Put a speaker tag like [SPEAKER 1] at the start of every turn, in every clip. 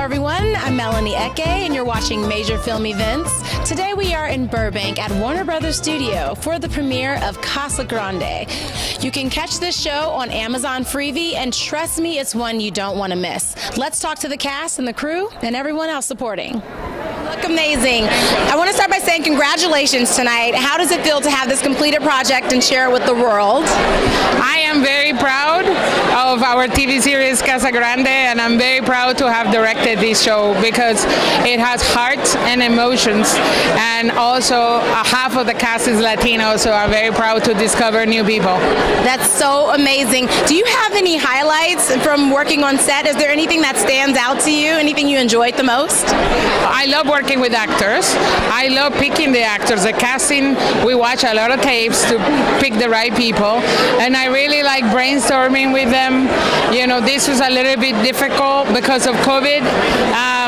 [SPEAKER 1] everyone, I'm Melanie Eke, and you're watching Major Film Events. Today we are in Burbank at Warner Brothers Studio for the premiere of Casa Grande. You can catch this show on Amazon Freevee, and trust me, it's one you don't want to miss. Let's talk to the cast and the crew and everyone else supporting. Look amazing. I want to start by saying congratulations tonight. How does it feel to have this completed project and share it with the world?
[SPEAKER 2] I am very proud of our TV series Casa Grande, and I'm very proud to have directed this show because it has heart and emotions, and also half of the cast is Latino, so I'm very proud to discover new people.
[SPEAKER 1] That's so amazing. Do you have any highlights from working on set? Is there anything that stands out to you? Anything you enjoyed the most?
[SPEAKER 2] I love working with actors. I love picking the actors. The casting, we watch a lot of tapes to pick the right people, and I really like brainstorming with them. You know, this was a little bit difficult because of COVID.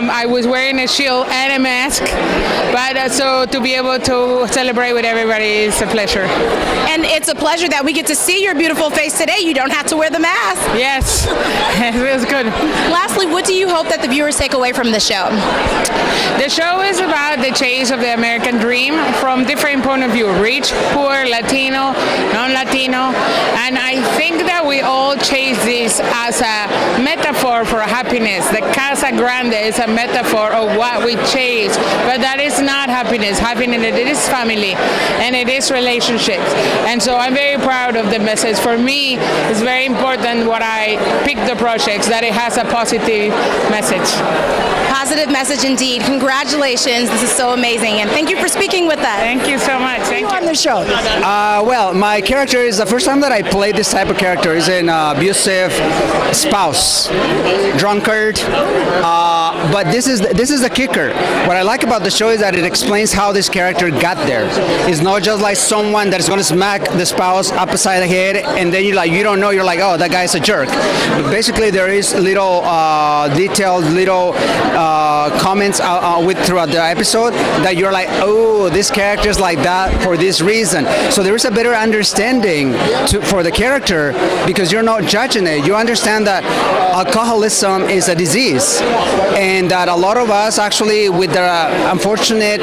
[SPEAKER 2] I was wearing a shield and a mask, but so to be able to celebrate with everybody is a pleasure.
[SPEAKER 1] And it's a pleasure that we get to see your beautiful face today. You don't have to wear the mask.
[SPEAKER 2] Yes, it was good.
[SPEAKER 1] Lastly, what do you hope that the viewers take away from the show?
[SPEAKER 2] The show is about the chase of the American dream from different point of view: rich, poor, Latino, non-Latino, and I think that we all chase this as a metaphor for happiness. The Casa Grande is a metaphor of what we chase, but that is not happiness. Happiness, it is family, and it is relationships. And so I'm very proud of the message. For me, it's very important what I pick the projects, that it has a positive message.
[SPEAKER 1] Positive message indeed. Congratulations. This is so amazing, and thank you for speaking with us.
[SPEAKER 2] Thank you so much. Thank you.
[SPEAKER 3] On the show.
[SPEAKER 4] Well, my character is the first time that I played this type of character is an abusive spouse, drunkard. But this is the kicker. What I like about the show is that it explains how this character got there. It's not just like someone that is going to smack the spouse upside the head, and then you don't know. You're like, oh, that guy's a jerk. But basically, there is little detailed little comments throughout the episode that you're like, oh, this character is like that for this reason. So there is a better understanding for the character because you're not judging it. You understand that alcoholism is a disease, and that a lot of us actually, with the unfortunate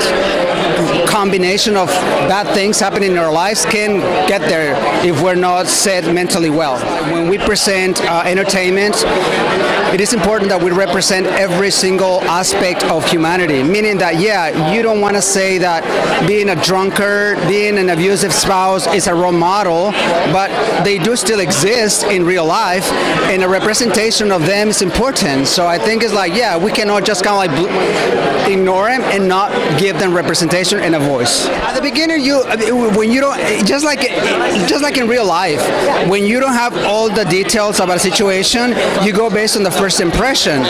[SPEAKER 4] combination of bad things happening in our lives, can get there if we're not set mentally well. When we present entertainment, it is important that we represent every single aspect of humanity, meaning that, yeah, you don't want to say that being a drunkard, being an abusive spouse is a role model, but they do still exist in real life, and a representation of them is important. So I think it's like, yeah, we cannot just kind of like ignore them and not give them representation and a voice. At the beginning, when you don't, just like in real life, when you don't have all the details about a situation, you go based on the first impression.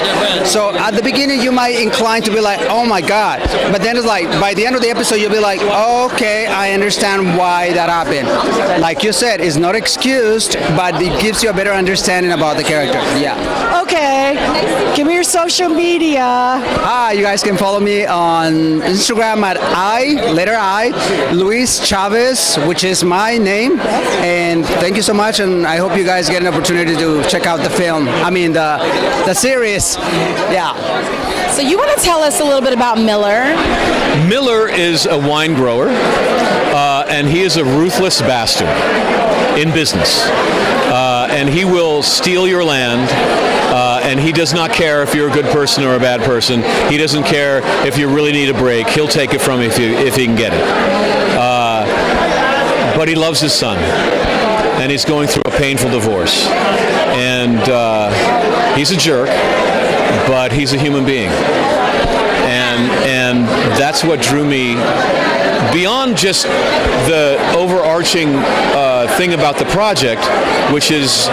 [SPEAKER 4] So at the beginning, you might incline to be like, oh my God, but then it's like by the end of the episode, you'll be like, okay, I understand why that happened. Like you said, it's not excused, but it gives you a better understanding about the character. Yeah.
[SPEAKER 3] Okay, give me your social media.
[SPEAKER 4] You guys can follow me on Instagram at letter I, Luis Chavez, which is my name. And thank you so much, and I hope you guys get an opportunity to check out the film. I mean, the series. Yeah.
[SPEAKER 1] So you want to tell us a little bit about Miller?
[SPEAKER 5] Miller is a wine grower, and he is a ruthless bastard in business. And he will steal your land, and he does not care if you're a good person or a bad person. He doesn't care if you really need a break. He'll take it from you if he can get it. But he loves his son, and he's going through a painful divorce. And he's a jerk, but he's a human being. And that's what drew me beyond just the overarching thing about the project, which is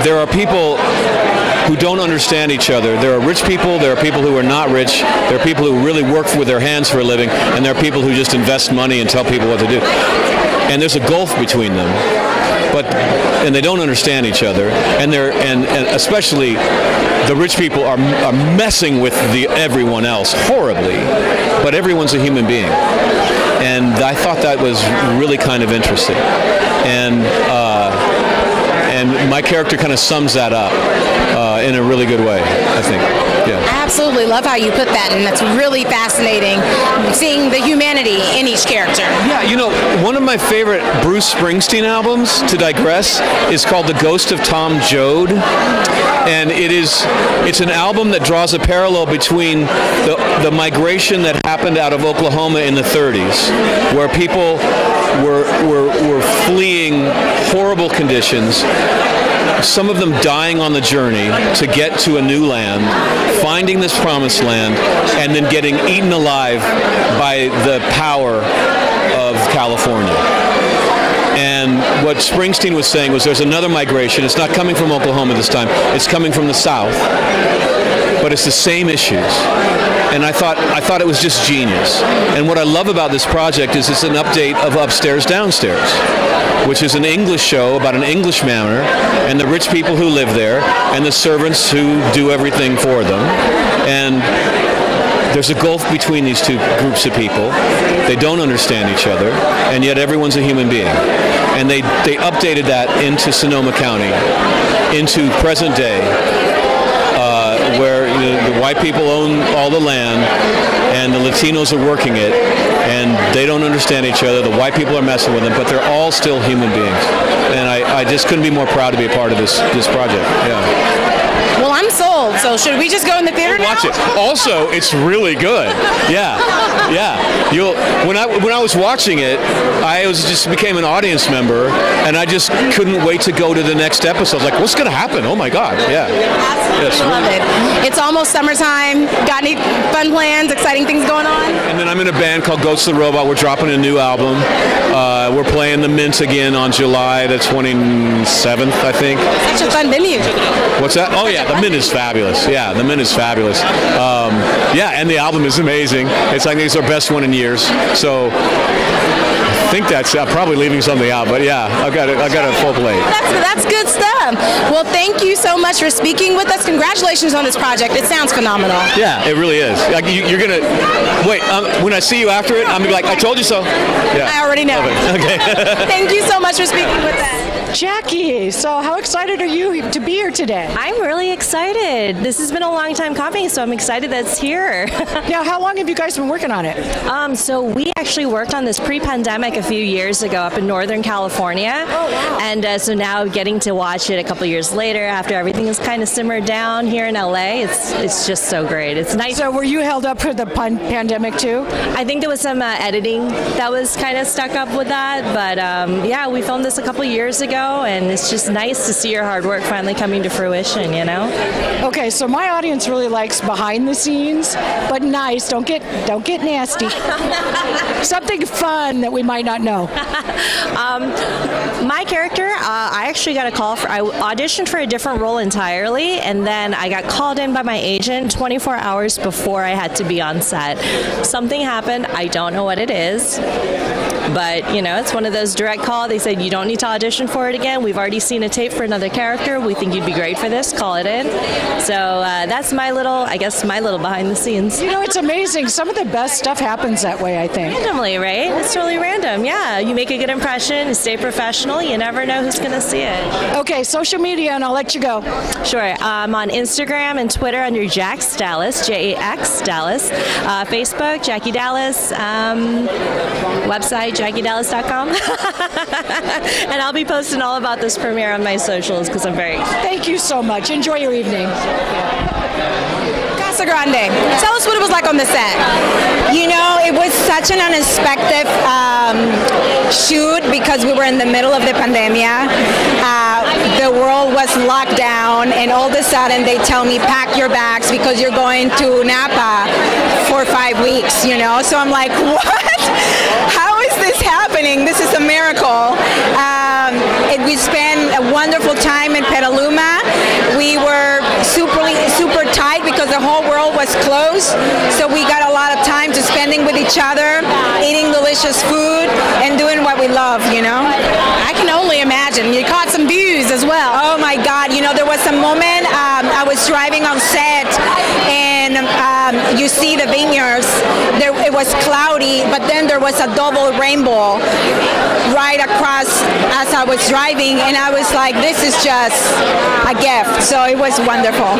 [SPEAKER 5] there are people who don't understand each other. There are rich people, there are people who are not rich, there are people who really work with their hands for a living, and there are people who just invest money and tell people what to do. And there's a gulf between them. And they don't understand each other, and especially the rich people are messing with everyone else horribly, but everyone's a human being, and I thought that was really kind of interesting, and my character kind of sums that up. in a really good way, I think. Yeah.
[SPEAKER 1] I absolutely love how you put that, and that's really fascinating, seeing the humanity in each character.
[SPEAKER 5] Yeah, you know, one of my favorite Bruce Springsteen albums, to digress, is called The Ghost of Tom Joad. And it's an album that draws a parallel between the migration that happened out of Oklahoma in the 30s, where people were fleeing horrible conditions, some of them dying on the journey to get to a new land, finding this promised land, and then getting eaten alive by the power of California. And what Springsteen was saying was there's another migration. It's not coming from Oklahoma this time. It's coming from the South. But it's the same issues. And I thought it was just genius. And what I love about this project is it's an update of Upstairs, Downstairs, which is an English show about an English manor and the rich people who live there and the servants who do everything for them. And there's a gulf between these two groups of people. They don't understand each other, and yet everyone's a human being. And they updated that into Sonoma County, into present day, where the white people own all the land, and the Latinos are working it, and they don't understand each other. The white people are messing with them, but they're all still human beings. And I just couldn't be more proud to be a part of this project. Yeah.
[SPEAKER 1] Well, I'm sold, so should we just go in the theater now?
[SPEAKER 5] Watch it. Also, it's really good. Yeah, yeah. When I was watching it, I just became an audience member, and I just couldn't wait to go to the next episode. Like, what's going to happen? Oh my God! Yeah.
[SPEAKER 1] Absolutely love it. It's almost summertime. Got any fun plans? Exciting things going on?
[SPEAKER 5] And then I'm in a band called Goats the Robot. We're dropping a new album. We're playing the Mint again on July the 27th, I think.
[SPEAKER 1] Such a fun venue.
[SPEAKER 5] What's that? Oh yeah, the Mint is fabulous. Yeah, the Mint is fabulous. Yeah, and the album is amazing. It's like it's our best one in years. So I think that's probably leaving something out, but yeah, I got a full plate.
[SPEAKER 1] That's good stuff. Well, thank you so much for speaking with us. Congratulations on this project. It sounds phenomenal.
[SPEAKER 5] Yeah, it really is. Like you're gonna wait. When I see you after it, I'm gonna be like, I told you so. Yeah.
[SPEAKER 1] I already know.
[SPEAKER 5] Okay.
[SPEAKER 1] Thank you so much for speaking with us.
[SPEAKER 3] Jackie, so how excited are you to be here today?
[SPEAKER 6] I'm really excited. This has been a long time coming, so I'm excited that it's here.
[SPEAKER 3] Now, how long have you guys been working on it?
[SPEAKER 6] So we actually worked on this pre-pandemic a few years ago up in Northern California.
[SPEAKER 3] Oh, wow.
[SPEAKER 6] And so now getting to watch it a couple years later after everything has kind of simmered down here in LA, it's just so great. It's nice.
[SPEAKER 3] So were you held up for the pandemic too?
[SPEAKER 6] I think there was some editing that was kind of stuck up with that, but yeah, we filmed this a couple years ago, and it's just nice to see your hard work finally coming to fruition, you know?
[SPEAKER 3] Okay, so my audience really likes behind the scenes, but nice. Don't get nasty. Something fun that we might not know.
[SPEAKER 6] My character, I actually got a call I auditioned for a different role entirely, and then I got called in by my agent 24 hours before I had to be on set. Something happened. I don't know what it is. But, you know, it's one of those direct call. They said, you don't need to audition for it again. We've already seen a tape for another character. We think you'd be great for this. Call it in. So that's my little behind the scenes.
[SPEAKER 3] You know, it's amazing. Some of the best stuff happens that way, I think.
[SPEAKER 6] Randomly, right? It's really random. Yeah. You make a good impression. You stay professional. You never know who's going to see it.
[SPEAKER 3] Okay, social media, and I'll let you go.
[SPEAKER 6] Sure. I'm on Instagram and Twitter under Jax Dallas, Jax Dallas. Facebook, Jackie Dallas. Website, JackieDallas.com. And I'll be posting all about this premiere on my socials because I'm very excited.
[SPEAKER 3] Thank you so much. Enjoy your evening.
[SPEAKER 1] Casa Grande, tell us what it was like on the set.
[SPEAKER 7] You know, it was such an unexpected shoot because we were in the middle of the pandemic. The world was locked down, and all of a sudden they tell me, pack your bags because you're going to Napa for 5 weeks, you know? So I'm like, what? How is this happening? This is a miracle. We spent a wonderful time in Petaluma. We were super tight because the whole world was closed. So we got a lot of time to spending with each other, eating delicious food, and doing what we love, you know?
[SPEAKER 1] I can only imagine. You caught some views as well.
[SPEAKER 7] Oh my God, you know, there was a moment I was driving on set, and when you see the vineyards, it was cloudy, but then there was a double rainbow right across as I was driving, and I was like, this is just a gift. So it was wonderful.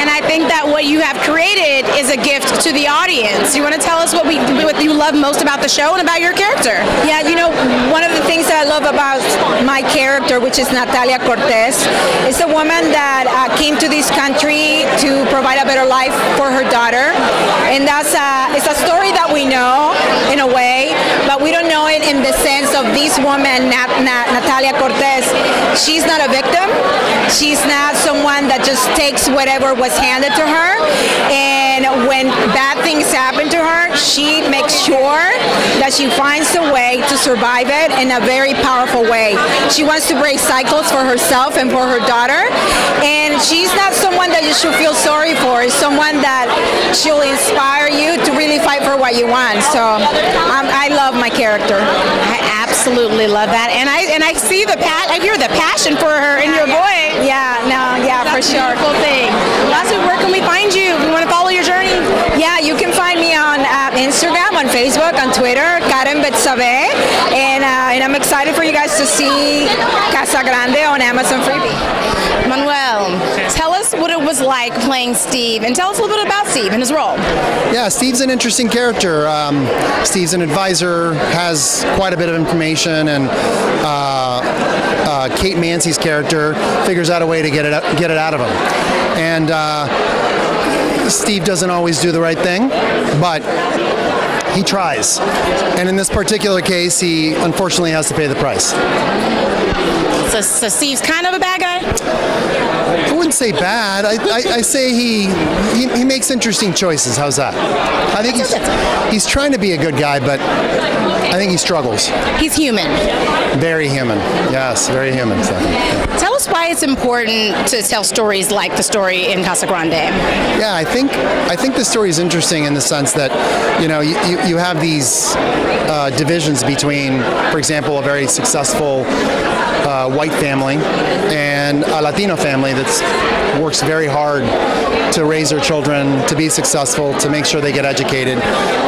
[SPEAKER 1] And I think that what you have created is a gift to the audience. You want to tell us what you love most about the show and about your character?
[SPEAKER 7] Yeah, you know, one of the things that I love about my character, which is Natalia Cortez, is a woman that came to this country to provide a better life for her daughter. And it's a story that we know in a way, but we don't know it in the sense of this woman, Natalia Cortez. She's not a victim. She's not someone that just takes whatever was handed to her. And when bad things happen to her, she makes sure that she finds a way to survive it in a very powerful way. She wants to break cycles for herself and for her daughter. And she's not someone that you should feel sorry for. It's someone that she'll inspire you to really fight for what you want. So I love my character.
[SPEAKER 1] I absolutely love that. And I see I hear the passion for her in your voice.
[SPEAKER 7] Yeah, for sure.
[SPEAKER 1] Cool thing. Lastly, where can we find you? We want to follow your journey.
[SPEAKER 7] Yeah, you can find me on Instagram, on Facebook, on Twitter, Karen Betsabe, and I'm excited for you guys to see Casa Grande on Amazon Freevee.
[SPEAKER 1] Manuel, tell us what it was like playing Steve, and tell us a little bit about Steve and his role.
[SPEAKER 8] Yeah, Steve's an interesting character. Steve's an advisor, has quite a bit of information, and Kate Mansi's character figures out a way to get it out of him. And Steve doesn't always do the right thing, but he tries. And in this particular case, he unfortunately has to pay the price.
[SPEAKER 1] So Steve's kind of a bad guy?
[SPEAKER 8] I wouldn't say bad. I say he makes interesting choices. How's that? I think he's trying to be a good guy, but I think he struggles.
[SPEAKER 1] He's human.
[SPEAKER 8] Very human. Yes, very human. So, yeah.
[SPEAKER 1] Tell us why it's important to tell stories like the story in Casa Grande.
[SPEAKER 8] Yeah, I think the story is interesting in the sense that, you know, you have these divisions between, for example, a very successful white family and a Latino family that works very hard to raise their children, to be successful, to make sure they get educated,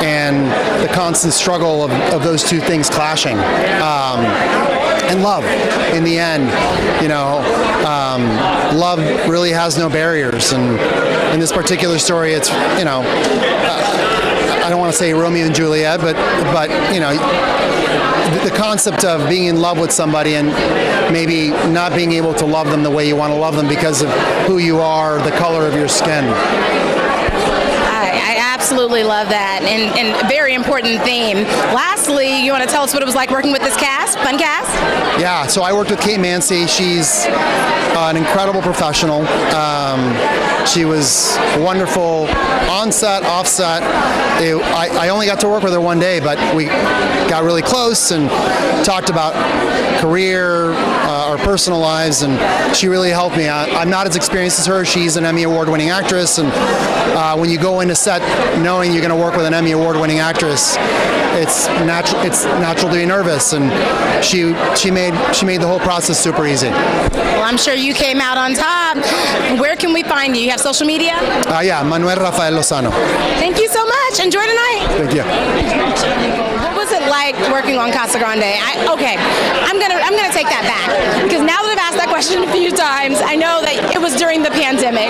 [SPEAKER 8] and the constant struggle of those two things clashing. And love, in the end, you know, love really has no barriers. And in this particular story, it's, you know, I don't want to say Romeo and Juliet, but you know, the concept of being in love with somebody and maybe not being able to love them the way you want to love them because of who you are, the color of your skin.
[SPEAKER 1] I absolutely love that, and very important theme. Lastly, you want to tell us what it was like working with this cast, fun cast?
[SPEAKER 8] Yeah, so I worked with Kate Mansi. She's an incredible professional. She was wonderful on set, off set. I only got to work with her one day, but we got really close and talked about career, our personal lives, and she really helped me. I'm not as experienced as her. She's an Emmy Award-winning actress, and when you go into set knowing you're going to work with an Emmy Award-winning actress, it's natural to be nervous, and she made the whole process super easy.
[SPEAKER 1] Well, I'm sure you came out on top. Where can we find you? You have social media?
[SPEAKER 8] Yeah, Manuel Rafael Lozano.
[SPEAKER 1] Thank you so much. Enjoy tonight.
[SPEAKER 8] Thank you.
[SPEAKER 1] What was it like working on Casa Grande? I'm gonna take that back, because now that I've asked that question a few times, I know that it was during the pandemic.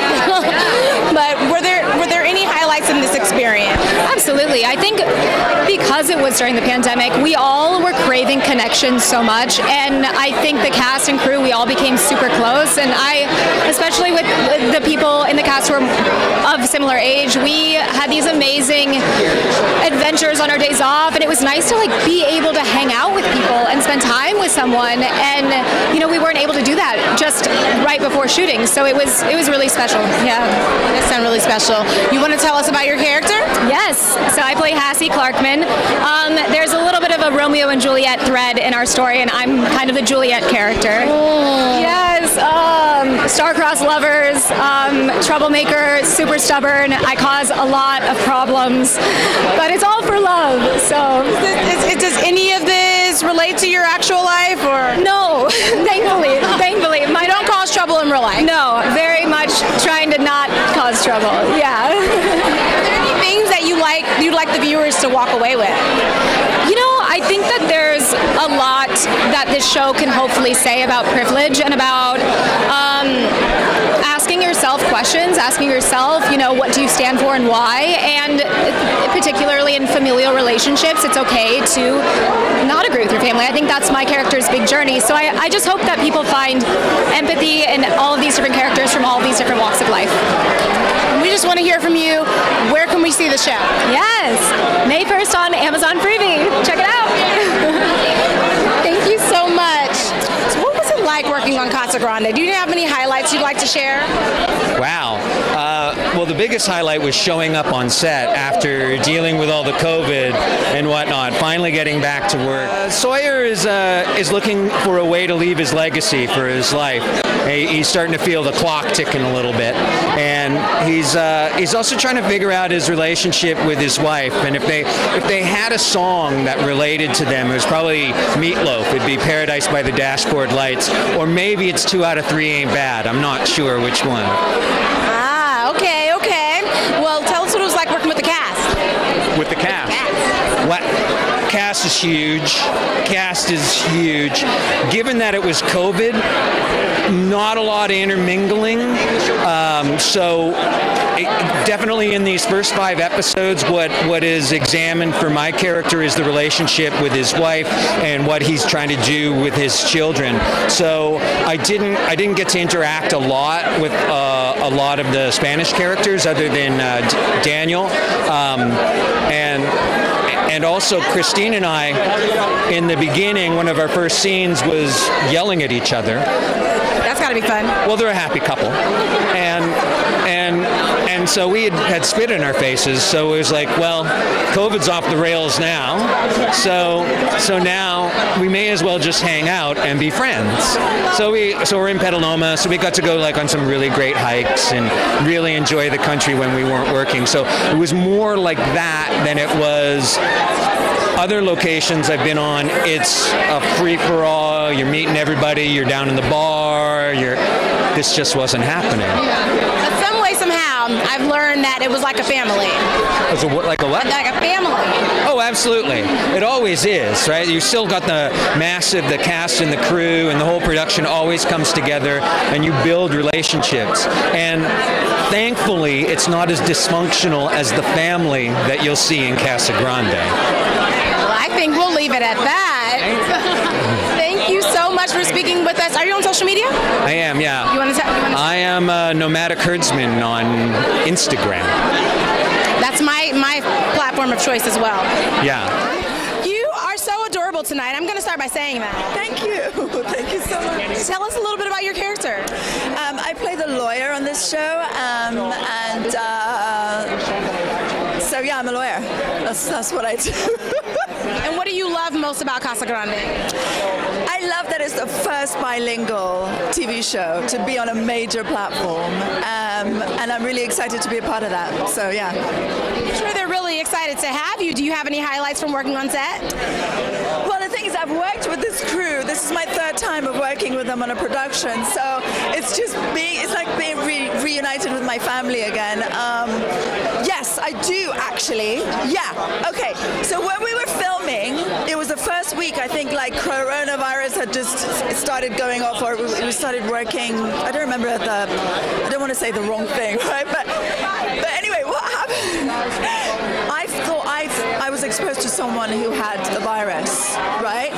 [SPEAKER 1] But were there any highlights in this experience?
[SPEAKER 9] Absolutely. I think because it was during the pandemic, we all were craving connection so much, and I think the cast and crew, we all became super close, and especially with the people in the cast who were of similar age, we had these amazing adventures on our days off, and it was nice to be able to hang out with people and spend time with someone, and you know, we weren't able to do that just right before shooting, so it was really special. Yeah,
[SPEAKER 1] that sounds really special. You want to tell us about your character?
[SPEAKER 9] Yes, so I play Hassie Clarkman. There's a little bit of a Romeo and Juliet thread in our story, and I'm kind of the Juliet character.
[SPEAKER 1] Oh.
[SPEAKER 9] Yes, star-crossed lovers, troublemaker, super stubborn. I cause a lot of problems, but it's all for love. So,
[SPEAKER 1] does any of this relate to your actual life, or
[SPEAKER 9] no? Thankfully,
[SPEAKER 1] you don't cause trouble in real life.
[SPEAKER 9] No, very much trying to not cause trouble. Yeah.
[SPEAKER 1] to walk away with?
[SPEAKER 9] You know, I think that there's a lot that this show can hopefully say about privilege and about asking yourself questions, asking yourself, you know, what do you stand for and why? And particularly in familial relationships, it's okay to not agree with your family. I think that's my character's big journey. So I just hope that people find empathy in all of these different characters from all of these different walks of life.
[SPEAKER 1] We just want to hear from you. Where can we see the show?
[SPEAKER 9] Yes, May 1st on Amazon Freevee. Check it out.
[SPEAKER 1] Thank you so much. So what was it like working on Casa Grande? Do you have any highlights you'd like to share?
[SPEAKER 10] Wow. Well, the biggest highlight was showing up on set after dealing with all the COVID and whatnot, finally getting back to work. Sawyer is looking for a way to leave his legacy for his life. He's starting to feel the clock ticking a little bit, and he's also trying to figure out his relationship with his wife. And if they had a song that related to them, it was probably Meatloaf. It'd be "Paradise by the Dashboard Lights," or maybe it's "2 Out of 3 Ain't Bad." I'm not sure which one.
[SPEAKER 1] Ah, okay. Well, tell us what it was like working with the cast.
[SPEAKER 10] With the cast. Cast is huge. Cast is huge. Given that it was COVID, not a lot of intermingling. So definitely in these first 5 episodes, what is examined for my character is the relationship with his wife and what he's trying to do with his children. So I didn't get to interact a lot with a lot of the Spanish characters other than Daniel, and also Christine and I, in the beginning, one of our first scenes was yelling at each other.
[SPEAKER 1] That's got to be fun.
[SPEAKER 10] Well, they're a happy couple, and so we had spit in our faces. So it was like, well, COVID's off the rails now, so now we may as well just hang out and be friends. So we're in Petaluma, so we got to go like on some really great hikes and really enjoy the country when we weren't working. So it was more like that than it was other locations I've been on. It's a free-for-all. You're meeting everybody. You're down in the bar. This just wasn't happening.
[SPEAKER 1] But some way, somehow, I've learned that it was like a family.
[SPEAKER 10] Like a what?
[SPEAKER 1] Like a family.
[SPEAKER 10] Oh, absolutely. It always is, right? You still got the cast and the crew, and the whole production always comes together, and you build relationships. And thankfully, it's not as dysfunctional as the family that you'll see in Casa Grande.
[SPEAKER 1] Well, I think we'll leave it at that. Thank you so much for speaking with us. Are you on social media?
[SPEAKER 10] I am, yeah.
[SPEAKER 1] You want to
[SPEAKER 10] I am a nomadic herdsman on Instagram.
[SPEAKER 1] That's my platform of choice as well.
[SPEAKER 10] Yeah.
[SPEAKER 1] You are so adorable tonight. I'm going to start by saying that.
[SPEAKER 11] Thank you. Thank you so much.
[SPEAKER 1] Tell us a little bit about your character.
[SPEAKER 11] I play the lawyer on this show, so yeah, I'm a lawyer. That's what I do.
[SPEAKER 1] And what do you love most about Casa Grande?
[SPEAKER 11] I love that it's the first bilingual TV show to be on a major platform, and I'm really excited to be a part of that. So yeah.
[SPEAKER 1] I'm sure they're really excited to have you. Do you have any highlights from working on set?
[SPEAKER 11] Well, the thing is, I've worked with this crew. This is my 3rd time of working with them on a production, so it's like being reunited with my family again. Yes, I do actually. Yeah. Okay. So when we were filming, it was the first week. I think like coronavirus had just started going off, or we started working. I don't remember I don't want to say the wrong thing, right? But anyway, what happened? I thought I was exposed to someone who had the virus, right?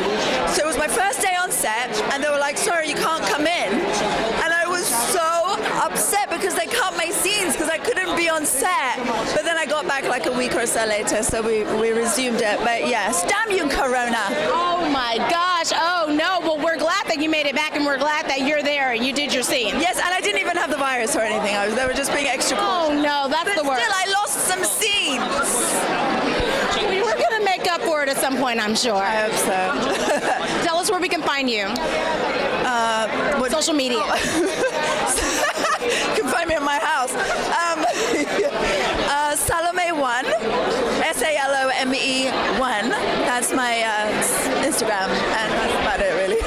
[SPEAKER 11] So it was my first day on set, and they were like, "Sorry, you can't come in," and I was so upset because they cut my scenes because I couldn't be on set. But then I got back like a week or so later, so we resumed it. But yes, damn you, Corona.
[SPEAKER 1] Oh my gosh. Oh no. Well, we're glad that you made it back, and we're glad that you're there and you did your scene.
[SPEAKER 11] Yes, and I didn't even have the virus or anything. They were just being extra cool.
[SPEAKER 1] Oh no, that's the worst.
[SPEAKER 11] Still, I lost some scenes.
[SPEAKER 1] We were going to make up for it at some point, I'm sure.
[SPEAKER 11] I hope so.
[SPEAKER 1] Tell us where we can find you. Social media.
[SPEAKER 11] You can find me at my house. Salome1, SALOME1. That's my Instagram, and that's about it, really.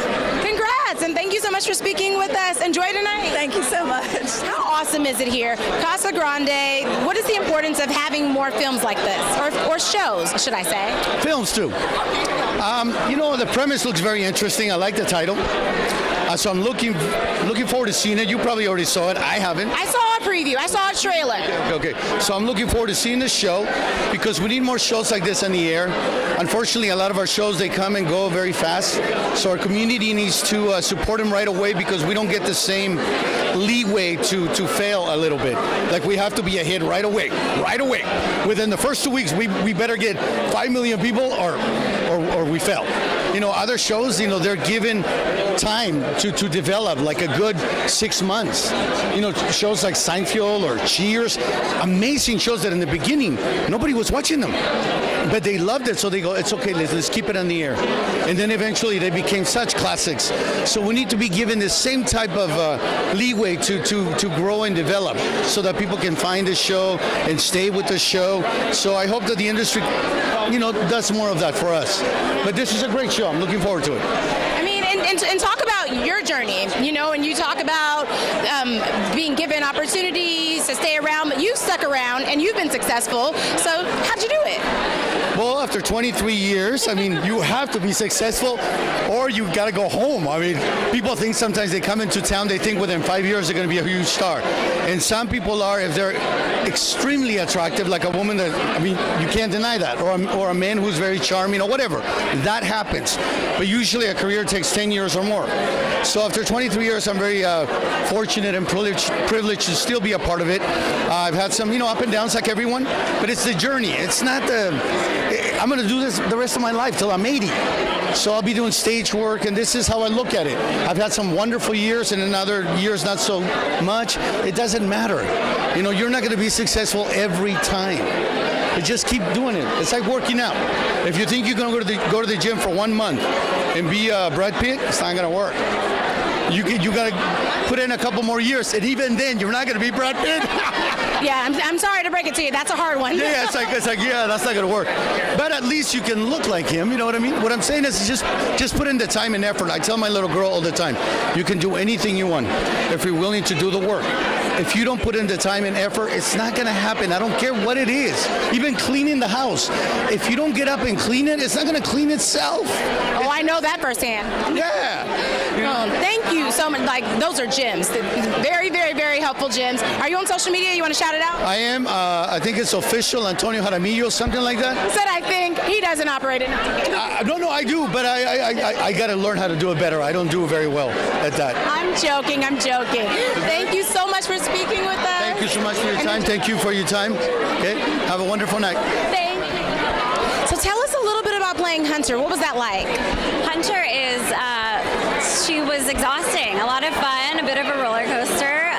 [SPEAKER 1] Congrats, and thank you so much for speaking with us. Enjoy tonight.
[SPEAKER 11] Thank you so much.
[SPEAKER 1] How awesome is it here? Casa Grande, what is the importance of having more films like this? Or shows, should I say?
[SPEAKER 12] Films, too. The premise looks very interesting. I like the title. So I'm looking forward to seeing it. You probably already saw it. I haven't.
[SPEAKER 1] I saw a preview. I saw a trailer.
[SPEAKER 12] Okay. So I'm looking forward to seeing this show because we need more shows like this on the air. Unfortunately, a lot of our shows, they come and go very fast. So our community needs to support them right away because we don't get the same leeway to fail a little bit. Like we have to be a hit right away. Within the first 2 weeks, we better get 5 million people or we fail. Other shows, they're given time to develop, like a good 6 months. Shows like Seinfeld or Cheers, amazing shows that in the beginning, nobody was watching them. But they loved it, so they go, it's okay, let's keep it on the air. And then eventually they became such classics. So we need to be given the same type of leeway to grow and develop so that people can find the show and stay with the show. So I hope that the industry, does more of that for us. But this is a great show. I'm looking forward to it.
[SPEAKER 1] I mean, and talk about your journey, and you talk about being given opportunities to stay around, but you stuck around and you've been successful. So how'd you do it?
[SPEAKER 12] Well, after 23 years, you have to be successful or you got to go home. People think sometimes they come into town, they think within 5 years they're going to be a huge star. And some people are, if they're extremely attractive, like a woman that, you can't deny that, or a man who's very charming or whatever. That happens. But usually a career takes 10 years or more. So after 23 years, I'm very fortunate and privileged to still be a part of it. I've had some, up and downs like everyone, but it's the journey. It's not I'm going to do this the rest of my life till I'm 80. So I'll be doing stage work, and this is how I look at it. I've had some wonderful years, and in other years not so much. It doesn't matter. You're not going to be successful every time. But just keep doing it. It's like working out. If you think you're going to go to the gym for 1 month and be Brad Pitt, it's not going to work. You got to put in a couple more years, and even then, you're not going to be Brad Pitt.
[SPEAKER 1] Yeah, I'm sorry to break it to you. That's a hard one.
[SPEAKER 12] Yeah, it's like yeah, that's not going to work. But at least you can look like him. You know what I mean? What I'm saying is just put in the time and effort. I tell my little girl all the time, you can do anything you want if you're willing to do the work. If you don't put in the time and effort, it's not going to happen. I don't care what it is. Even cleaning the house. If you don't get up and clean it, it's not going to clean itself.
[SPEAKER 1] Oh, I know that firsthand.
[SPEAKER 12] Yeah.
[SPEAKER 1] Thank you so much. Like, those are gems. Very, very, very helpful gems. Are you on social media? You want to shout it out?
[SPEAKER 12] I am. I think it's official, Antonio Jaramillo, something like that.
[SPEAKER 1] Said I think. He doesn't operate it.
[SPEAKER 12] No, I do, but I got to learn how to do it better. I don't do it very well at that.
[SPEAKER 1] I'm joking. Thank you so much for speaking with us.
[SPEAKER 12] Thank you so much for your time. Thank you for your time. Okay. Have a wonderful night.
[SPEAKER 1] Thank you. So tell us a little bit about playing Hunter. What was that like?
[SPEAKER 13] Hunter is, she was exhausting. A lot of fun, a bit of a roller coaster.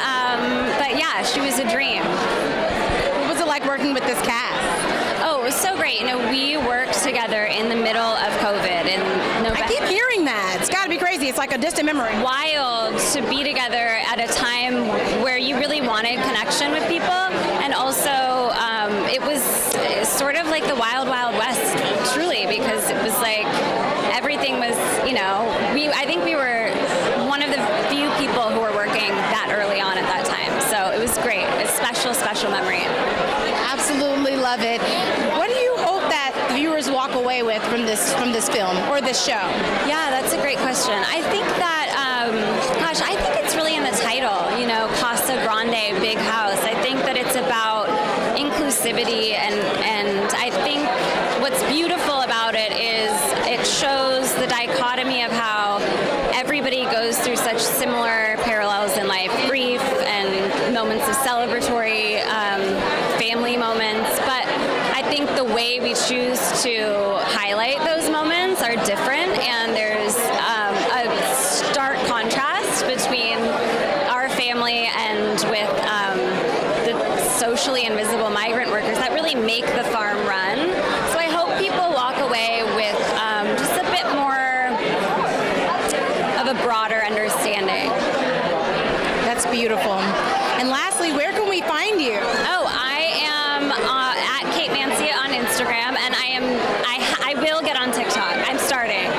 [SPEAKER 13] But yeah, she was a dream.
[SPEAKER 1] What was it like working with this cast?
[SPEAKER 13] Oh, it was so great. We worked together in the middle of COVID in November.
[SPEAKER 1] I keep hearing that. It's got to be crazy. It's like a distant memory.
[SPEAKER 13] Wild to be together at a time where you really wanted connection with people, and also it was sort of like the wild, wild west, truly, because it was like everything was, I think we were one of the few people who were working that early on at that time. So it was great. A special, special memory.
[SPEAKER 1] Absolutely love it. What do you hope that viewers walk away with from this film or this show?
[SPEAKER 13] Yeah, that's a great question. I think that, I think it's really in the title, Casa Grande, Big House. I think that it's about inclusivity, and I think what's beautiful about it is it shows the dichotomy of how everybody goes through such similar parallels in life, grief and moments of celebratory family moments, but I think the way we choose to highlight those moments are different, and there's a stark contrast between our family and with the socially invisible migrant workers that really make the farm run. So I hope people walk away with just a bit more of a broader understanding.
[SPEAKER 1] That's beautiful. And lastly, where can we find you?
[SPEAKER 13] Oh, I am at Kate Mancia on Instagram, and I will get on TikTok. I'm starting.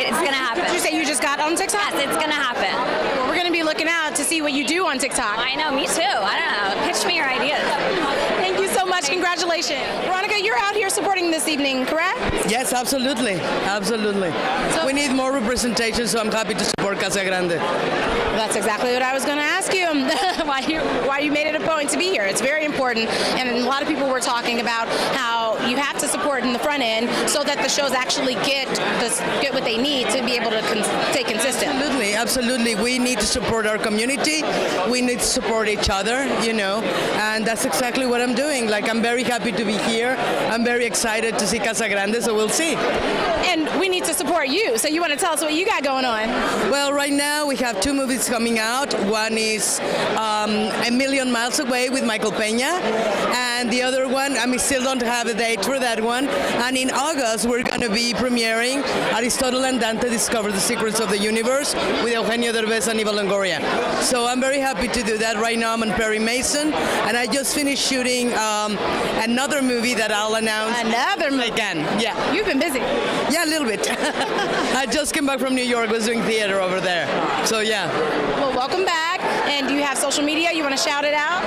[SPEAKER 13] It's going to happen.
[SPEAKER 1] Did you that you just got on TikTok?
[SPEAKER 13] Yes, it's going to happen.
[SPEAKER 1] Well, we're going to be looking out to see what you do on TikTok.
[SPEAKER 13] I know, me too. I don't know. Pitch me your ideas.
[SPEAKER 1] Thank you so much. Congratulations. Veronica, you're out here supporting this evening, correct?
[SPEAKER 14] Yes, absolutely. Absolutely. We need more representation, so I'm happy to support Casa Grande.
[SPEAKER 1] That's exactly what I was going to ask you. why you made it a point to be here. It's very important, and a lot of people were talking about how you have to support in the front end so that the shows actually get what they need to be able to stay consistent.
[SPEAKER 14] Absolutely, absolutely. We need to support our community. We need to support each other, you know, and that's exactly what I'm doing. Like, I'm very happy to be here. I'm very excited to see Casa Grande, so we'll see.
[SPEAKER 1] And we need to support you, so you want to tell us what you got going on?
[SPEAKER 14] Well, right now we have 2 movies coming out. One is A Million Miles Away with Michael Peña, and the other one, I still don't have a date for that one. And in August, we're going to be premiering Aristotle and Dante Discover the Secrets of the Universe with Eugenio Derbez and Eva Longoria. So I'm very happy to do that. Right now I'm on Perry Mason, and I just finished shooting another movie that I'll announce.
[SPEAKER 1] Another movie?
[SPEAKER 14] Again, yeah.
[SPEAKER 1] You've been busy.
[SPEAKER 14] Yeah, a little bit. I just came back from New York, was doing theater over there. So yeah.
[SPEAKER 1] Well, welcome back. And do you have social media? You want to shout it out?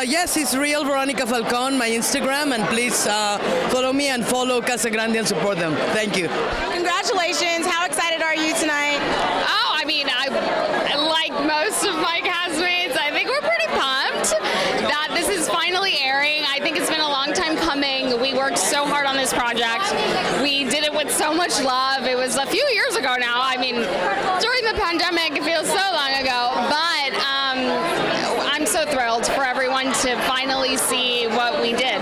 [SPEAKER 14] Yes, it's Real Veronica Falcon, my Instagram, and please follow me and follow Casa Grande and support them. Thank you.
[SPEAKER 1] Congratulations. How excited are you tonight?
[SPEAKER 15] Oh, I mean, like most of my castmates, I think we're pretty pumped that this is finally airing. I think it's been a long time coming. We worked so hard on this project. We did it with so much love. It was a few years ago now. I mean, during the pandemic, it feels so long ago, but I'm so thrilled for everyone to finally see what we did.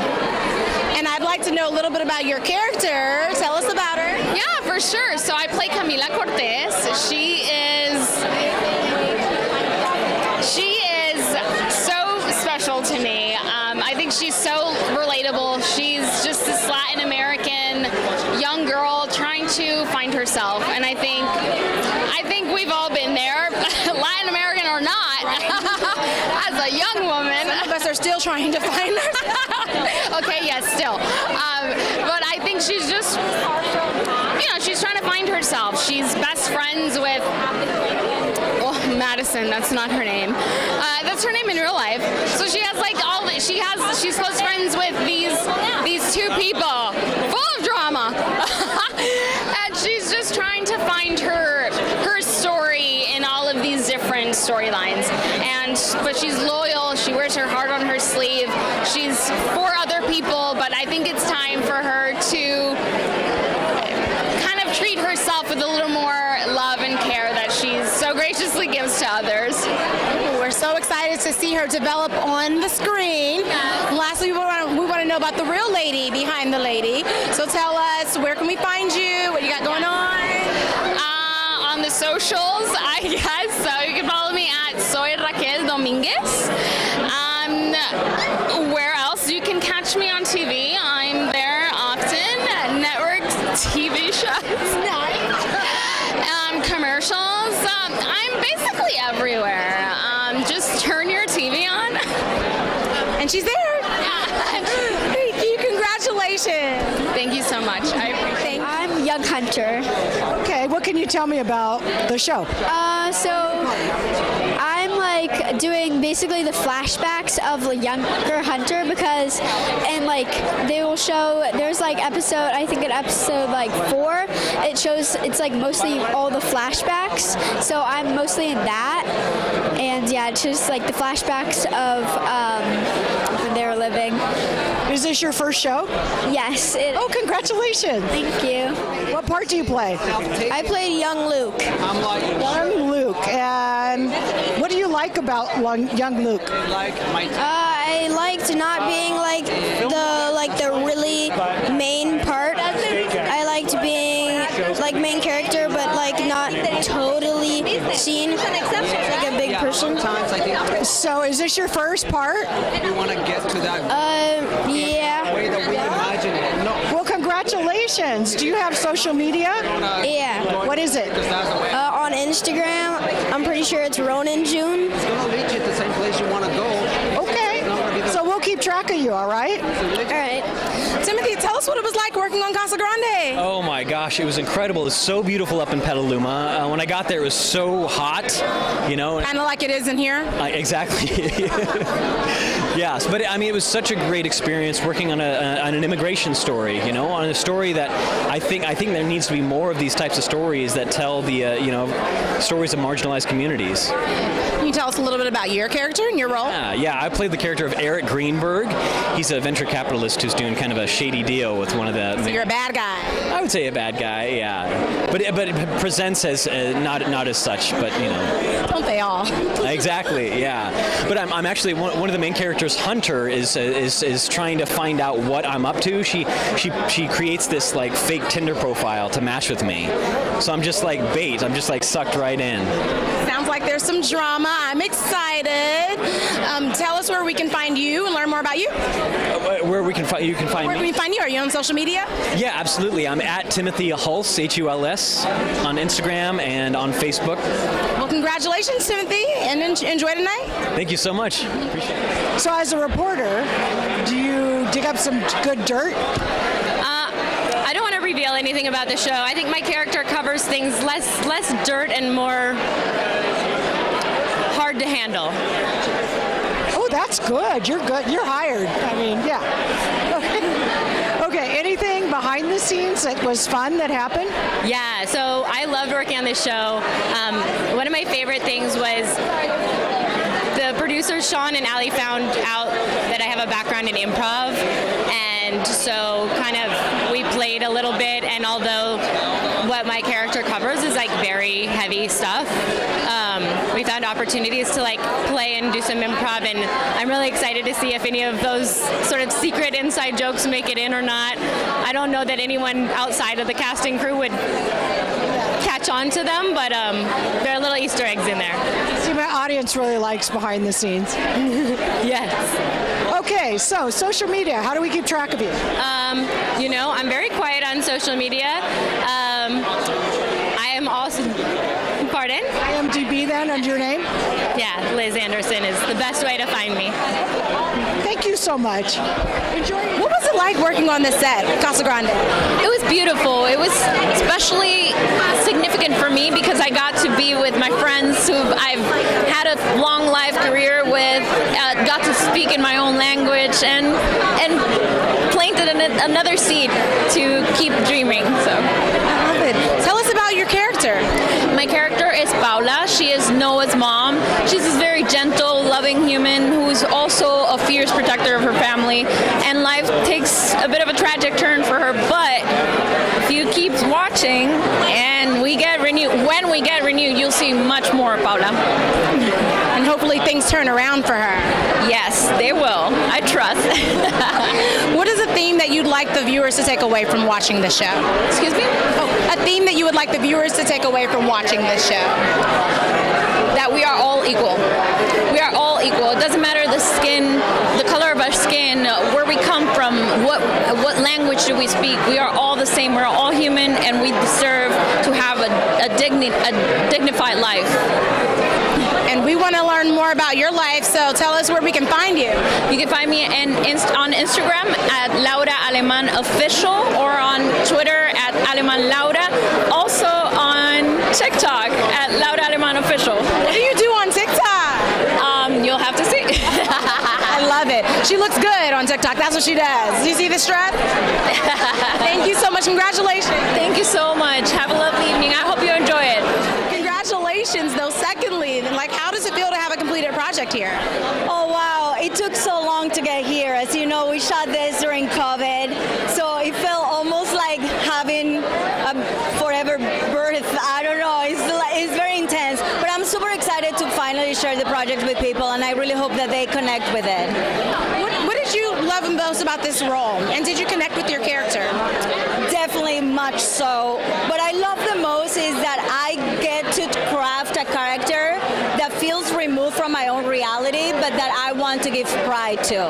[SPEAKER 1] And I'd like to know a little bit about your character. Tell us about her.
[SPEAKER 15] Yeah, for sure. So I play Camila Cortez. She is so special to me. I think she's so relatable. She's just this Latin American young girl trying to find herself, and I think we've all been there, Latin American or not. As a young woman,
[SPEAKER 1] some of us are still trying to find her.
[SPEAKER 15] Okay, yes, still. But I think she's just, she's trying to find herself. She's best friends with Madison. That's not her name. That's her name in real life. So she has she's close friends with these 2 people, full of drama, and she's just trying to find her story in all of these different storylines. But she's loyal. She wears her heart on her sleeve. She's for other people, but I think it's time for her to kind of treat herself with a little more love and care that she so graciously gives to others.
[SPEAKER 1] We're so excited to see her develop on the screen. Lastly, we want to know about the real lady behind the lady. So tell us, where can we find you? What you got going on?
[SPEAKER 15] On the socials, I guess. So you can follow me at Soy Raquel Dominguez. Where else? You can catch me on TV. I'm there often. Network TV shows. Commercials. I'm basically everywhere. Just turn your TV on.
[SPEAKER 1] And she's there. Thank you. Congratulations.
[SPEAKER 15] Thank you so much. I appreciate it.
[SPEAKER 3] I'm Young Hunter. Okay, what can you tell me about the show?
[SPEAKER 16] So I'm like doing basically the flashbacks of the younger Hunter, because they will show, there's like episode, I think in episode 4, it's like mostly all the flashbacks. So I'm mostly in that. And yeah, it's just like the flashbacks of when they were living.
[SPEAKER 3] Is this your first show?
[SPEAKER 16] Yes.
[SPEAKER 3] Oh, congratulations.
[SPEAKER 16] Thank you.
[SPEAKER 3] What part do you play?
[SPEAKER 16] I played young Luke.
[SPEAKER 3] Young Luke. And what do you like about young Luke?
[SPEAKER 16] I liked not being the really main part. I liked being main character, but not totally seen like a big person.
[SPEAKER 3] So is this your first part?
[SPEAKER 4] We want to get to that
[SPEAKER 16] yeah.
[SPEAKER 4] way that we imagine it. No.
[SPEAKER 3] Well, congratulations. Do you have social media?
[SPEAKER 16] Yeah.
[SPEAKER 3] What is it?
[SPEAKER 16] On Instagram, I'm pretty sure it's Ronan June.
[SPEAKER 4] It's going to lead you to the same place you want to go.
[SPEAKER 3] Okay. So we'll keep track of you, all right?
[SPEAKER 16] All right.
[SPEAKER 1] Timothy, tell us what it was like working on Casa Grande.
[SPEAKER 10] Oh my gosh, it was incredible. It was so beautiful up in Petaluma. When I got there, it was so hot, you know.
[SPEAKER 1] Kind of like it is in here.
[SPEAKER 10] Exactly. Yes, but I mean, it was such a great experience working on an immigration story, you know, on a story that I think there needs to be more of these types of stories that tell the stories of marginalized communities.
[SPEAKER 1] Can you tell us a little bit about your character and your role?
[SPEAKER 10] Yeah, I played the character of Eric Greenberg. He's a venture capitalist who's doing kind of a shady deal with one of the.
[SPEAKER 1] So you're a bad guy.
[SPEAKER 10] I would say a bad guy, yeah. But it presents as not as such, but you know.
[SPEAKER 1] Don't they all?
[SPEAKER 10] Exactly, yeah. But I'm actually one of the main characters. Hunter is trying to find out what I'm up to. She creates this like fake Tinder profile to match with me. So I'm just like bait. I'm just like sucked right in.
[SPEAKER 1] Sounds like there's some drama. I'm excited. Tell us where we can find you and learn more about you.
[SPEAKER 10] Where we can find you can find
[SPEAKER 1] Where
[SPEAKER 10] me.
[SPEAKER 1] can we find you? Are you on social media?
[SPEAKER 10] Yeah, absolutely. I'm at Timothy Huls, Huls, on Instagram and on Facebook.
[SPEAKER 1] Well, congratulations, Timothy, and enjoy tonight.
[SPEAKER 10] Thank you so much. Appreciate it.
[SPEAKER 3] So as a reporter, do you dig up some good dirt?
[SPEAKER 17] I don't want to reveal anything about the show. I think my character covers things less dirt and more hard to handle.
[SPEAKER 3] Oh, that's good. You're good. You're hired. I mean, yeah. Okay, anything behind the scenes that was fun that happened?
[SPEAKER 17] Yeah, so I loved working on this show. One of my favorite things was the producers, Sean and Ali, found out that I have a background in improv, and so kind of we played a little bit, and although what my character covers is like very heavy stuff, we found opportunities to like play and do some improv, and I'm really excited to see if any of those sort of secret inside jokes make it in or not. I don't know that anyone outside of the casting crew would catch on to them, but there are little Easter eggs in there.
[SPEAKER 3] See, my audience really likes behind the scenes.
[SPEAKER 17] Yes.
[SPEAKER 3] Okay, so social media, how do we keep track of you?
[SPEAKER 17] You know, I'm very quiet on social media. I am also, pardon?
[SPEAKER 3] IMDb then, under your name?
[SPEAKER 17] Yeah, Liz Anderson is the best way to find me.
[SPEAKER 3] Thank you so much.
[SPEAKER 1] What was it like working on this set, Casa Grande?
[SPEAKER 17] It was beautiful. It was especially significant for me because I got to be with my friends who I've had a long life career with, got to speak in my own language, and planted another seed to keep dreaming. So,
[SPEAKER 1] I love it. Tell us about your character.
[SPEAKER 17] My character is Paula. She is Noah's mom. She's this very gentle, loving human who's also a fierce protector of her family, and life takes a bit of a tragic turn for her, but if you keep watching and we get renewed, when we get renewed, you'll see much more of Paula.
[SPEAKER 1] And hopefully things turn around for her.
[SPEAKER 17] Yes, they will. I trust.
[SPEAKER 1] What is a theme that you'd like the viewers to take away from watching the show?
[SPEAKER 17] Excuse me?
[SPEAKER 1] Oh, a theme that you would like the viewers to take away from watching this show?
[SPEAKER 17] That we are all equal. We are all equal. It doesn't matter the skin, the color of our skin, where we come from, what language do we speak. We are all the same. We're all human, and we deserve to have a dignified life.
[SPEAKER 1] And we want to learn more about your life, so tell us where we can find you.
[SPEAKER 17] You can find me on Instagram at Laura Aleman Official, or on Twitter at Aleman Laura. Also on TikTok at Laura Aleman Official.
[SPEAKER 1] What do you do on TikTok?
[SPEAKER 17] You'll have to see.
[SPEAKER 1] I love it. She looks good on TikTok. That's what she does. Do you see this strut? Thank you so much. Congratulations.
[SPEAKER 17] Thank you so much. Have a lovely evening. I hope you enjoy it.
[SPEAKER 1] Congratulations, though. Secondly, like, how does it feel to have a completed project here?
[SPEAKER 18] Oh, wow. It took so long to get here. As you know, we shot this during COVID, so it felt almost like having a forever birth. I don't know. It's very intense. But I'm super excited to finally share the project with people, and I really hope that they connect with it.
[SPEAKER 1] What did you love most about this role? And did you connect with your character?
[SPEAKER 18] Definitely much so. What I love the most is that I get to craft a character that feels removed from my own reality, but that I want to give pride to.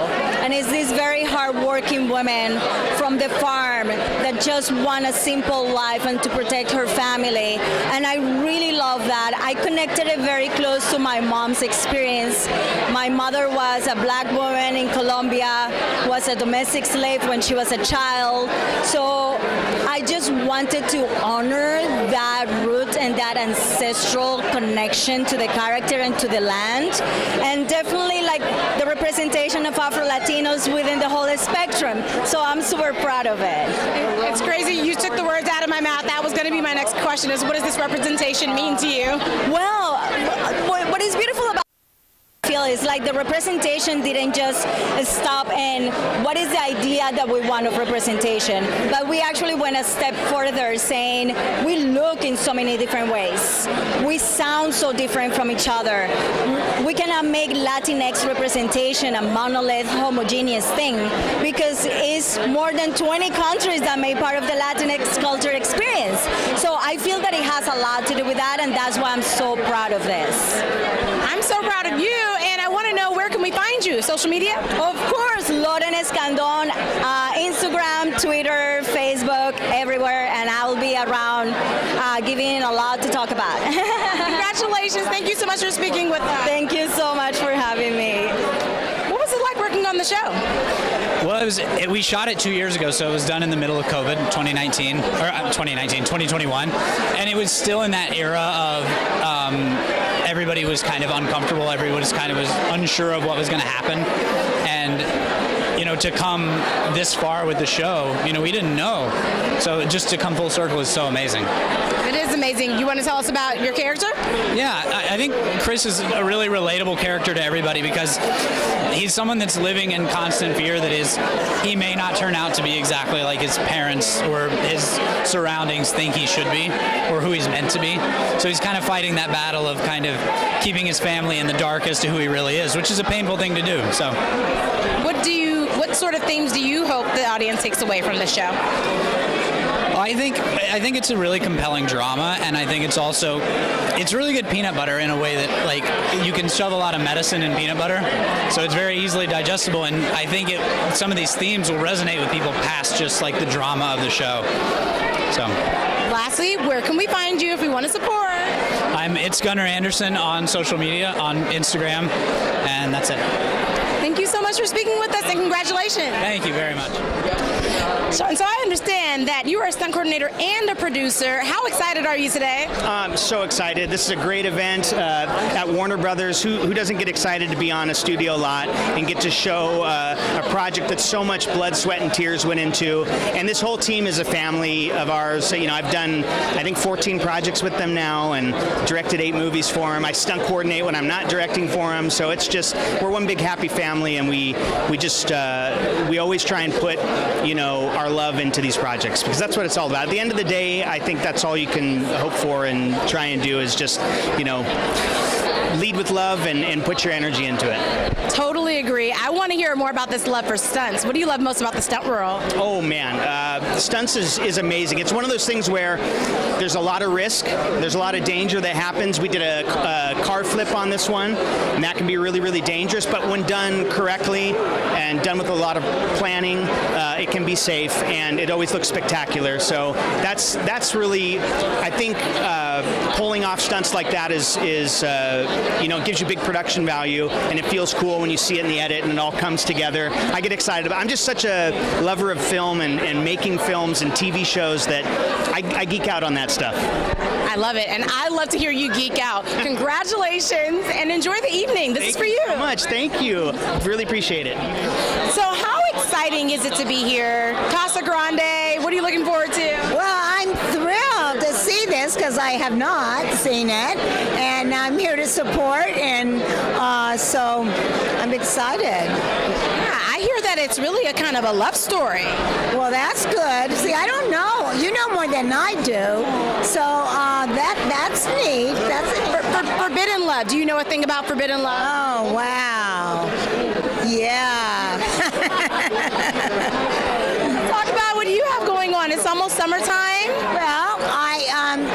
[SPEAKER 18] And it's this very hardworking woman from the farm that just want a simple life and to protect her family. And I really love that. I connected it very close to my mom's experience. My mother was a black woman in Colombia, was a domestic slave when she was a child. So I just wanted to honor that root and that ancestral connection to the character and to the land. And definitely like the representation of Afro-Latinos within the whole spectrum. So I'm super proud of it.
[SPEAKER 1] It's crazy. You took the words out of my mouth. That was going to be my next question is what does this representation mean to you?
[SPEAKER 18] Well, what is beautiful about is like the representation didn't just stop in what is the idea that we want of representation, but we actually went a step further saying we look in so many different ways. We sound so different from each other. We cannot make Latinx representation a monolith, homogeneous thing because it's more than 20 countries that make part of the Latinx culture experience. So I feel that it has a lot to do with that, and that's why I'm so proud of this.
[SPEAKER 1] I'm so proud of you, and I want to know where can we find you? Social media?
[SPEAKER 18] Of course, Loren Escandon, Instagram, Twitter, Facebook, everywhere, and I will be around giving a lot to talk about.
[SPEAKER 1] Congratulations. Thank you so much for speaking with us.
[SPEAKER 18] Thank you so much for having me.
[SPEAKER 1] What was it like working on the show?
[SPEAKER 19] Well, we shot it 2 years ago, so it was done in the middle of COVID, 2021, and it was still in that era of everybody was kind of uncomfortable, everybody was kind of unsure of what was going to happen, and to come this far with the show, we didn't know, so just to come full circle is so amazing.
[SPEAKER 1] It is amazing. You want to tell us about your character?
[SPEAKER 19] Yeah, I think Chris is a really relatable character to everybody because he's someone that's living in constant fear that he may not turn out to be exactly like his parents or his surroundings think he should be or who he's meant to be. So he's kind of fighting that battle of kind of keeping his family in the dark as to who he really is, which is a painful thing to do. So,
[SPEAKER 1] what sort of themes do you hope the audience takes away from the show?
[SPEAKER 19] I think it's a really compelling drama, and I think it's really good peanut butter in a way that you can shove a lot of medicine in peanut butter, so it's very easily digestible, and I think some of these themes will resonate with people past just like the drama of the show. So.
[SPEAKER 1] Lastly, where can we find you if we want to support?
[SPEAKER 19] It's Gunnar Anderson on social media, on Instagram, and that's it.
[SPEAKER 1] Thank you so much for speaking with us, and congratulations.
[SPEAKER 19] Thank you very much.
[SPEAKER 1] So I understand that you are a stunt coordinator and a producer. How excited are you today?
[SPEAKER 20] I'm so excited. This is a great event at Warner Brothers. Who doesn't get excited to be on a studio lot and get to show a project that so much blood, sweat, and tears went into? And this whole team is a family of ours. So, I've done, I think, 14 projects with them now and directed 8 movies for them. I stunt coordinate when I'm not directing for them. So it's just, we're one big happy family, and we always try and put, our love into these projects because that's what it's all about. At the end of the day, I think that's all you can hope for and try and do is just, lead with love and put your energy into it.
[SPEAKER 1] Totally agree. I want to hear more about this love for stunts. What do you love most about the stunt world?
[SPEAKER 20] Oh man, stunts is amazing. It's one of those things where there's a lot of risk, there's a lot of danger that happens. We did a car flip on this one, and that can be really, really dangerous, but when done correctly and done with a lot of planning, it can be safe, and it always looks spectacular. So that's really, I think, pulling off stunts like that is it gives you big production value, and it feels cool when you see it in the edit and it all comes together. I get excited about it. I'm just such a lover of film and making films and TV shows that I geek out on that stuff.
[SPEAKER 1] I love it, and I love to hear you geek out. Congratulations, and enjoy the evening. This is for you.
[SPEAKER 20] Thank you so much. Thank you. Really appreciate it.
[SPEAKER 1] So how exciting is it to be here? Casa Grande, what are you looking forward to?
[SPEAKER 21] Well, I'm thrilled to see this because I have not seen it, and I'm here to support, and so I'm excited.
[SPEAKER 1] Yeah, I hear that it's really a kind of a love story.
[SPEAKER 21] Well, that's good. See, I don't know. You know more than I do, so that's neat. That's
[SPEAKER 1] Forbidden Love. Do you know a thing about Forbidden Love?
[SPEAKER 21] Oh, wow. Yeah.
[SPEAKER 1] Talk about what you have going on. It's almost summertime.
[SPEAKER 21] Well, I'm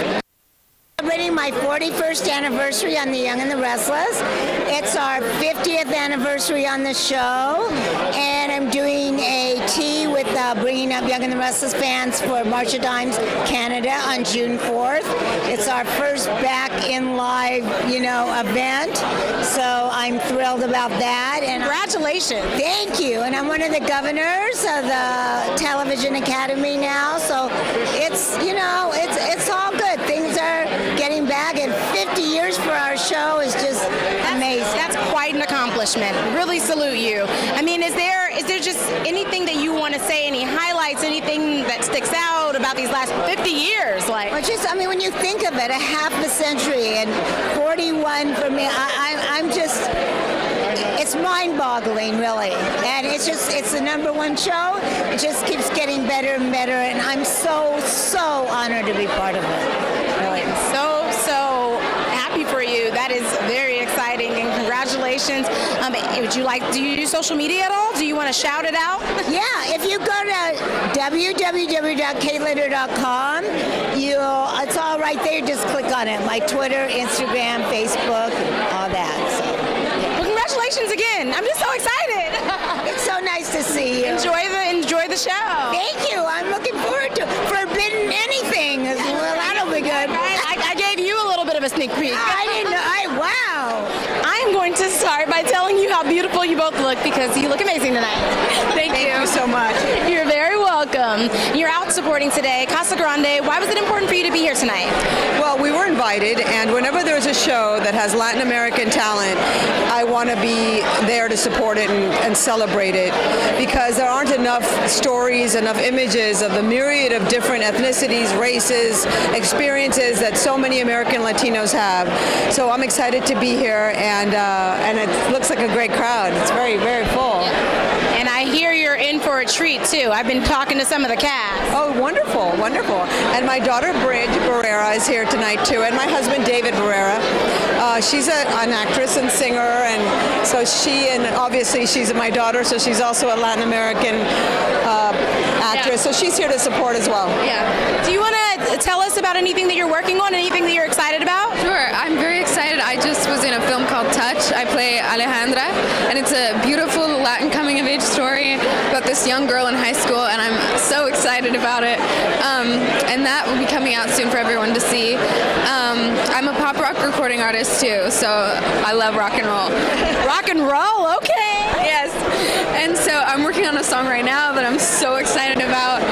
[SPEAKER 21] celebrating my 41st anniversary on The Young and the Restless. It's our 50th anniversary on the show, and I'm doing a guarantee with bringing up Young and the Restless fans for March of Dimes Canada on June 4th. It's our first back in live, event. So I'm thrilled about that. And
[SPEAKER 1] congratulations.
[SPEAKER 21] Thank you. And I'm one of the governors of the Television Academy now. So it's all good. Things are getting back, and 50 years for our show is just amazing.
[SPEAKER 1] That's quite an accomplishment. Really salute you. I mean, is there just anything that you want to say, any highlights, anything that sticks out about these last 50 years?
[SPEAKER 21] When you think of it, a half a century and 41 for me, it's mind-boggling, really. And it's the #1 show. It just keeps getting better and better, and I'm so honored to be part of it. Really.
[SPEAKER 1] So happy for you. That is very exciting, and congratulations. Do you do social media at all? Do you want to shout it out?
[SPEAKER 21] Yeah, if you go to www.katelitter.com, it's all right there. Just click on it. My Twitter, Instagram, Facebook, all that. So.
[SPEAKER 1] Well, congratulations again. I'm just so excited.
[SPEAKER 21] It's so nice to see you.
[SPEAKER 1] Enjoy the show.
[SPEAKER 21] Thank you. I'm looking forward to Forbidden Anything. Well, that'll be good.
[SPEAKER 1] I gave you a little bit of a sneak peek.
[SPEAKER 21] I didn't know. Wow.
[SPEAKER 1] I'm going to start by telling you how beautiful you both look, because you look amazing tonight. Thank you
[SPEAKER 21] so much.
[SPEAKER 1] You're very welcome. You're out supporting today Casa Grande. Why was it important for you to be here tonight?
[SPEAKER 2] Well, we were invited, and whenever there's a show that has Latin American talent, I want to be there to support it and celebrate it, because there aren't enough stories, enough images of the myriad of different ethnicities, races, experiences that so many American Latinos have. So I'm excited to be here, and it looks like a great crowd. It's very, very full.
[SPEAKER 1] And I hear you're in for a treat, too. I've been talking to some of the cast.
[SPEAKER 2] Oh, wonderful, wonderful. And my daughter, Bridge Barrera, is here tonight, too, and my husband, David Barrera. She's an actress and singer, and so obviously she's my daughter, so she's also a Latin American actress, so she's here to support as well.
[SPEAKER 1] Yeah. Do you want to tell us about anything that you're working on, anything that you're excited about?
[SPEAKER 22] Sure, I'm very excited. I just was in a film called Touch. I play Alejandra, and it's a beautiful Latin coming-of-age story about this young girl in high school, and I'm so excited about it. And that will be coming out soon for everyone to see. I'm a pop rock recording artist, too, so I love rock and roll.
[SPEAKER 1] Rock and roll? Okay.
[SPEAKER 22] Yes. And so I'm working on a song right now that I'm so excited about.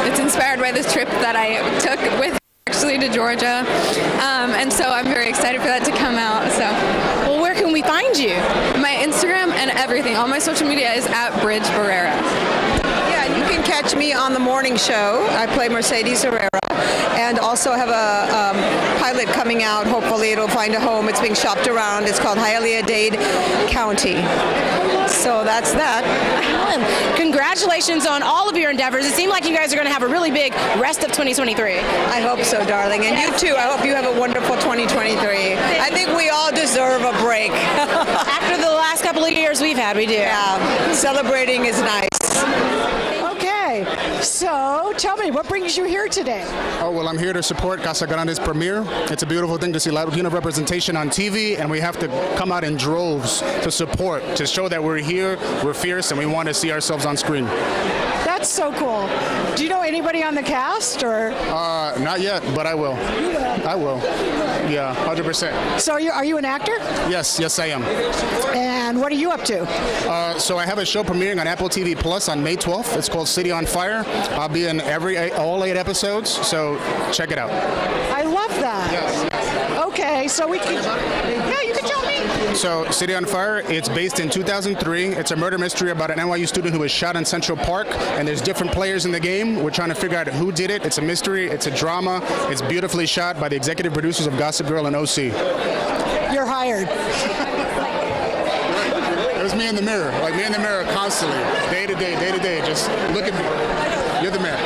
[SPEAKER 22] It's inspired by this trip that I took with actually to Georgia, and so I'm very excited for that to come out. So,
[SPEAKER 1] well, where can we find you?
[SPEAKER 22] My Instagram and everything. All my social media is @Bridge Barrera.
[SPEAKER 2] Yeah, you can catch me on the morning show. I play Mercedes Herrera, and also have a pilot coming out. Hopefully, it'll find a home. It's being shopped around. It's called Hialeah-Dade County. So that's that.
[SPEAKER 1] Congratulations on all of your endeavors. It seemed like you guys are going to have a really big rest of 2023.
[SPEAKER 2] I hope so, darling. And you too. I hope you have a wonderful 2023. I think we all deserve a break.
[SPEAKER 1] After the last couple of years we've had, we do.
[SPEAKER 2] Yeah. Celebrating is nice.
[SPEAKER 3] Okay, so tell me, what brings you here today?
[SPEAKER 23] Oh, well, I'm here to support Casa Grande's premiere. It's a beautiful thing to see Latino representation on TV, and we have to come out in droves to support, to show that we're here, we're fierce, and we want to see ourselves on screen.
[SPEAKER 3] That's so cool. Do you know anybody on the cast, or?
[SPEAKER 23] Not yet, but I will.
[SPEAKER 3] You will?
[SPEAKER 23] I will. Yeah, 100%.
[SPEAKER 3] So are you an actor?
[SPEAKER 23] Yes, I am.
[SPEAKER 3] And what are you up to?
[SPEAKER 23] So I have a show premiering on Apple TV Plus on May 12th. It's called City on Fire. I'll be in all 8 episodes, so check it out.
[SPEAKER 3] I love that.
[SPEAKER 23] Yes.
[SPEAKER 3] Okay, so we can. Yeah, you can tell me.
[SPEAKER 23] So City on Fire, it's based in 2003. It's a murder mystery about an NYU student who was shot in Central Park, and there's different players in the game. We're trying to figure out who did it. It's a mystery. It's a drama. It's beautifully shot by the executive producers of Gossip Girl and OC.
[SPEAKER 3] You're hired.
[SPEAKER 23] It was me in the mirror, constantly, day to day, just look at me. You're the mayor.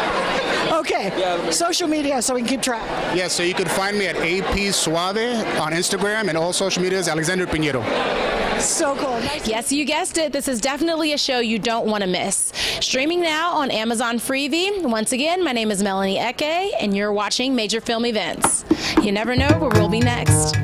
[SPEAKER 3] Okay, social media so we can keep track.
[SPEAKER 23] Yeah, so you can find me at AP Suave on Instagram, and all social media is Alexander Pinheiro.
[SPEAKER 3] So cool.
[SPEAKER 1] Yes, you guessed it. This is definitely a show you don't want to miss. Streaming now on Amazon Freevee. Once again, my name is Melanie Eke, and you're watching Major Film Events. You never know where we'll be next.